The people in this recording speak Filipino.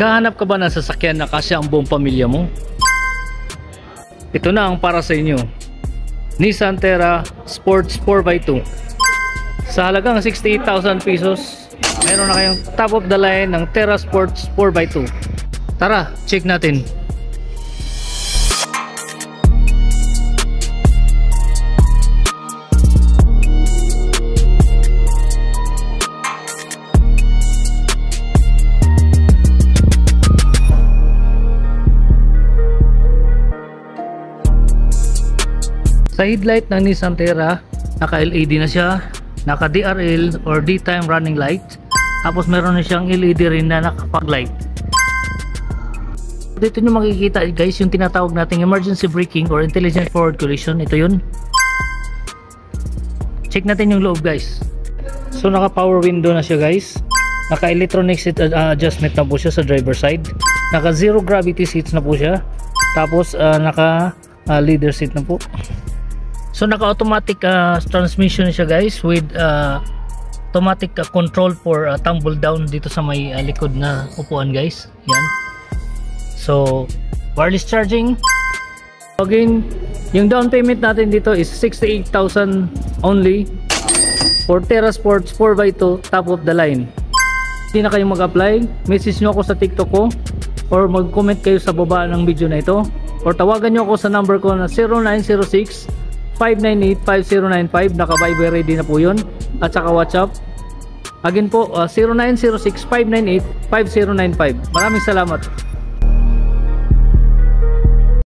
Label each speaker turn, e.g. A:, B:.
A: Gahanap ka ba ng sasakyan na kasya ang buong pamilya mo? Ito na ang para sa inyo. Nissan Terra Sports 4x2. Sa halagang 68,000 pesos, meron na kayong top of the line ng Terra Sports 4x2. Tara, check natin. Sa headlight ng Nissan Terra, naka LED na siya, naka DRL or daytime running light, tapos meron na siyang LED rin na naka fog light. Dito nyo makikita guys yung tinatawag nating emergency braking or intelligent forward collision. Ito yun. Check natin yung loob guys. So naka power window na siya guys, naka electronic seat adjustment na po siya sa driver side, naka zero gravity seats na po siya, tapos naka leather seat na po. So naka-automatic transmission siya guys with automatic control for tumble down dito sa may likod na upuan guys. Yan. So wireless charging. Again, yung down payment natin dito is 68,000 only for Terra Sports 4x2 top of the line. Hindi na kayo mag-apply, message nyo ako sa TikTok ko or mag-comment kayo sa baba ng video na ito or tawagan nyo ako sa number ko na 0906 598-5095. Naka-Viber ready na po yun at saka WhatsApp. Again po 0906-598-5095. Maraming salamat.